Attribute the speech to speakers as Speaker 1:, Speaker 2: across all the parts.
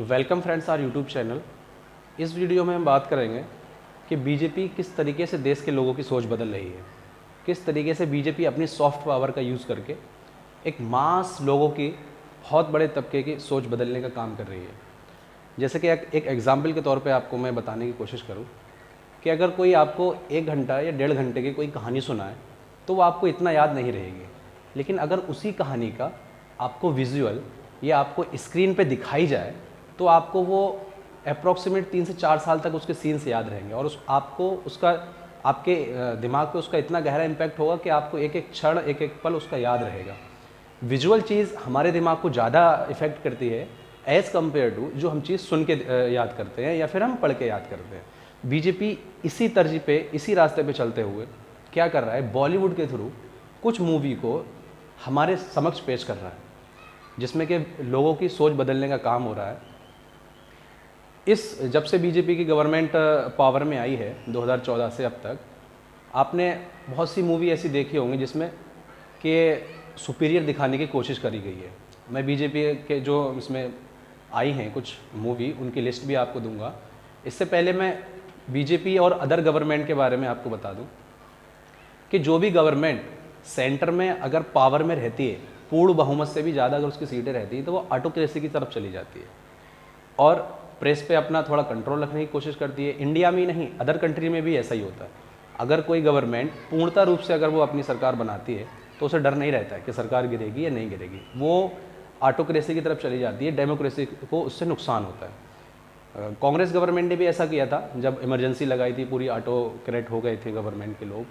Speaker 1: Welcome friends our YouTube channel. इस video में हम बात करेंगे कि बीजेपी किस तरीके से देश के लोगों की सोच बदल रही है, किस तरीके से बीजेपी अपनी सॉफ्ट पावर का यूज़ करके एक मास लोगों की बहुत बड़े तबके की सोच बदलने का काम कर रही है। जैसे कि एक एग्ज़ाम्पल के तौर पे आपको मैं बताने की कोशिश करूं कि अगर कोई आपको 1 घंटा या 1.5 घंटे की कोई कहानी सुनाए तो वो आपको इतना याद नहीं रहेगी, लेकिन अगर उसी कहानी का आपको विजुअल या आपको स्क्रीन पे दिखाई जाए तो आपको वो अप्रॉक्सीमेट 3 से 4 साल तक उसके सीन्स याद रहेंगे और आपके दिमाग पे उसका इतना गहरा इम्पैक्ट होगा कि आपको एक एक क्षण एक एक पल उसका याद रहेगा। विजुअल चीज़ हमारे दिमाग को ज़्यादा इफ़ेक्ट करती है एज़ कम्पेयर टू जो हम चीज़ सुन के याद करते हैं या फिर हम पढ़ के याद करते हैं। बीजेपी इसी तर्ज पे, इसी रास्ते पे चलते हुए क्या कर रहा है, बॉलीवुड के थ्रू कुछ मूवी को हमारे समक्ष पेश कर रहा है जिसमें कि लोगों की सोच बदलने का काम हो रहा है। जब से बीजेपी की गवर्नमेंट पावर में आई है 2014 से अब तक, आपने बहुत सी मूवी ऐसी देखी होंगी जिसमें कि सुपीरियर दिखाने की कोशिश करी गई है। मैं बीजेपी के जो इसमें आई हैं कुछ मूवी, उनकी लिस्ट भी आपको दूंगा। इससे पहले मैं बीजेपी और अदर गवर्नमेंट के बारे में आपको बता दूं कि जो भी गवर्नमेंट सेंटर में अगर पावर में रहती है, पूर्ण बहुमत से भी ज़्यादा अगर उसकी सीटें रहती हैं तो वो ऑटोक्रेसी की तरफ चली जाती है और प्रेस पे अपना थोड़ा कंट्रोल रखने की कोशिश करती है। इंडिया में ही नहीं, अदर कंट्री में भी ऐसा ही होता है। अगर कोई गवर्नमेंट पूर्णतः रूप से अगर वो अपनी सरकार बनाती है तो उसे डर नहीं रहता है कि सरकार गिरेगी या नहीं गिरेगी, वो ऑटोक्रेसी की तरफ चली जाती है, डेमोक्रेसी को उससे नुकसान होता है। कांग्रेस गवर्नमेंट ने भी ऐसा किया था जब इमरजेंसी लगाई थी, पूरी ऑटोक्रेट हो गए थे गवर्नमेंट के लोग,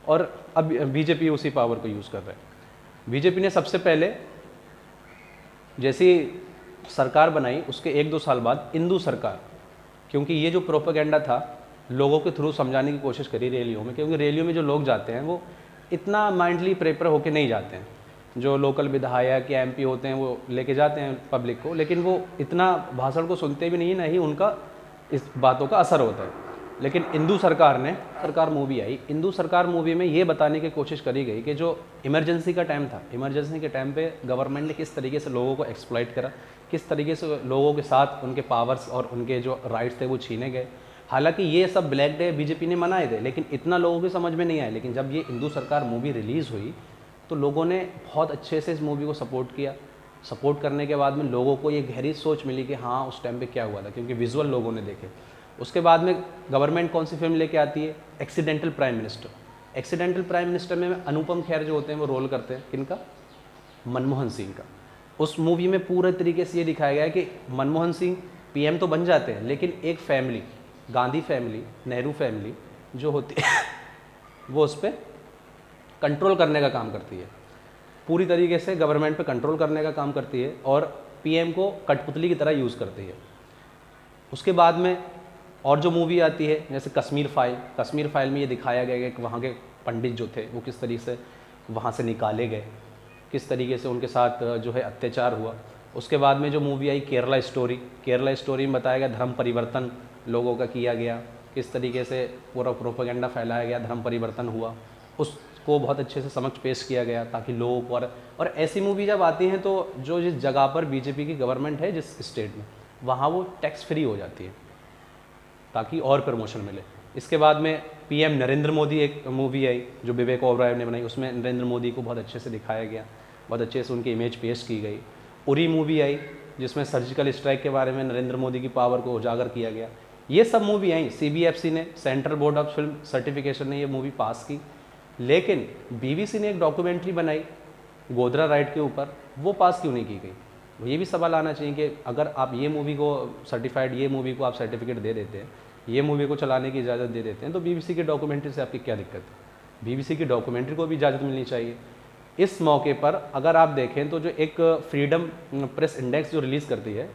Speaker 1: और अब बीजेपी उसी पावर को यूज़ कर रहा है। बीजेपी ने सबसे पहले जैसी सरकार बनाई उसके 1-2 साल बाद हिंदू सरकार, क्योंकि ये जो प्रोपेगेंडा था लोगों के थ्रू समझाने की कोशिश करी रैलियों में, क्योंकि रैलियों में जो लोग जाते हैं वो इतना माइंडली प्रेपर होके नहीं जाते हैं। जो लोकल विधायक या एमपी होते हैं वो लेके जाते हैं पब्लिक को, लेकिन वो इतना भाषण को सुनते भी नहीं, ही उनका इस बातों का असर होता है। लेकिन हिंदू सरकार मूवी आई, हिंदू सरकार मूवी में ये बताने की कोशिश करी गई कि जो इमरजेंसी का टाइम था, इमरजेंसी के टाइम पे गवर्नमेंट ने किस तरीके से लोगों को एक्सप्लॉइट करा, किस तरीके से लोगों के साथ उनके पावर्स और उनके जो राइट्स थे वो छीने गए। हालांकि ये सब ब्लैक डे बीजेपी ने मनाए थे, लेकिन इतना लोगों की समझ में नहीं आया। लेकिन जब ये हिंदू सरकार मूवी रिलीज़ हुई तो लोगों ने बहुत अच्छे से इस मूवी को सपोर्ट किया। सपोर्ट करने के बाद में लोगों को ये गहरी सोच मिली कि हाँ उस टाइम पे क्या हुआ था, क्योंकि विजुअल लोगों ने देखे। उसके बाद में गवर्नमेंट कौन सी फिल्म लेके आती है, accidental prime minister. Accidental prime minister में अनुपम खेर जो होते हैं वो रोल करते हैं किनका, मनमोहन सिंह का। उस मूवी में पूरे तरीके से ये दिखाया गया है कि मनमोहन सिंह पीएम तो बन जाते हैं, लेकिन एक family, Gandhi family, Nehru family जो होती है वो उस पर कंट्रोल करने का काम करती है, पूरी तरीके से गवर्नमेंट पे कंट्रोल करने का काम करती है और पीएम को कठपुतली की तरह यूज़ करती है। उसके बाद में और जो मूवी आती है जैसे कश्मीर फाइल में ये दिखाया गया कि वहाँ के पंडित जो थे वो किस तरीके से वहाँ से निकाले गए, किस तरीके से उनके साथ जो है अत्याचार हुआ। उसके बाद में जो मूवी आई केरला स्टोरी में बताया गया धर्म परिवर्तन लोगों का किया गया, किस तरीके से पूरा प्रोपेगेंडा फैलाया गया, धर्म परिवर्तन हुआ, उसको बहुत अच्छे से समक्ष पेश किया गया ताकि लोगों को। और ऐसी मूवी जब आती हैं तो जो जिस जगह पर बीजेपी की गवर्नमेंट है, जिस स्टेट में, वहाँ वो टैक्स फ्री हो जाती है ताकि और प्रमोशन मिले। इसके बाद में पीएम नरेंद्र मोदी एक मूवी आई जो विवेक ओबराय ने बनाई, उसमें नरेंद्र मोदी को बहुत अच्छे से दिखाया गया, बहुत अच्छे से उनकी इमेज पेश की गई। उरी मूवी आई जिसमें सर्जिकल स्ट्राइक के बारे में नरेंद्र मोदी की पावर को उजागर किया गया। ये सब मूवी आई। सीबीएफसी ने, central board of film certification ने ये मूवी पास की, लेकिन बीबीसी ने एक डॉक्यूमेंट्री बनाई गोधरा राइट के ऊपर, वो पास क्यों नहीं की गई। ये भी सवाल आना चाहिए कि अगर आप ये मूवी को सर्टिफाइड, ये मूवी को आप सर्टिफिकेट दे देते हैं, ये मूवी को चलाने की इजाज़त दे देते हैं, तो बीबीसी की डॉक्यूमेंट्री से आपकी क्या दिक्कत है। बीबीसी की डॉक्यूमेंट्री को भी इजाज़त मिलनी चाहिए। इस मौके पर अगर आप देखें तो जो एक फ्रीडम प्रेस इंडेक्स जो रिलीज़ करती है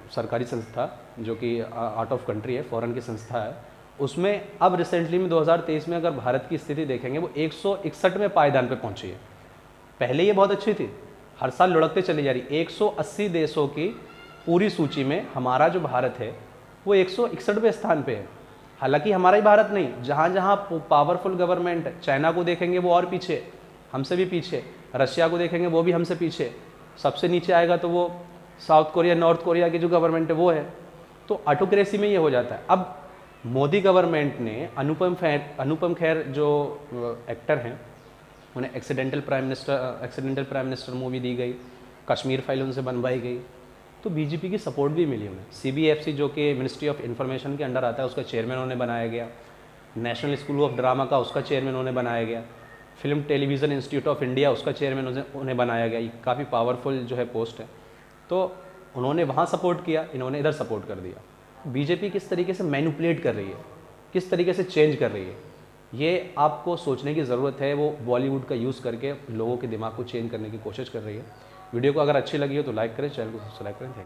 Speaker 1: सरकारी संस्था, जो कि आउट ऑफ कंट्री है, फॉरेन की संस्था है, उसमें अब रिसेंटली में 2023 में अगर भारत की स्थिति देखेंगे वो 161वें पायदान पे पहुंची है। पहले ये बहुत अच्छी थी, हर साल लुढ़कते चली जा रही। 180 देशों की पूरी सूची में हमारा जो भारत है वो 161वें स्थान पे है। हालांकि हमारा ही भारत नहीं, जहाँ जहाँ पावरफुल गवर्नमेंट है, चाइना को देखेंगे वो और पीछे, हमसे भी पीछे, रशिया को देखेंगे वो भी हमसे पीछे, सबसे नीचे आएगा तो वो साउथ कोरिया, नॉर्थ कोरिया की जो गवर्नमेंट है वो है। तो ऑटोक्रेसी में ये हो जाता है। अब मोदी गवर्नमेंट ने अनुपम खेर जो एक्टर हैं, उन्हें एक्सीडेंटल प्राइम मिनिस्टर मूवी दी गई, कश्मीर फाइल उनसे बनवाई गई, तो बीजेपी की सपोर्ट भी मिली उन्हें। सीबीएफसी जो कि मिनिस्ट्री ऑफ इन्फॉर्मेशन के अंडर आता है, उसका चेयरमैन उन्हें बनाया गया। नेशनल स्कूल ऑफ ड्रामा का उसका चेयरमैन उन्हें बनाया गया। Film television institute of India उसका चेयरमैन उन्हें बनाया गया। ये काफ़ी पावरफुल जो है पोस्ट है। तो उन्होंने वहाँ सपोर्ट किया, इन्होंने इधर सपोर्ट कर दिया। बीजेपी किस तरीके से मैनिपुलेट कर रही है, किस तरीके से चेंज कर रही है, ये आपको सोचने की ज़रूरत है। वो बॉलीवुड का यूज़ करके लोगों के दिमाग को चेंज करने की कोशिश कर रही है। वीडियो को अगर अच्छी लगी हो तो लाइक करें, चैनल को सब्सक्राइब करें। Thank you.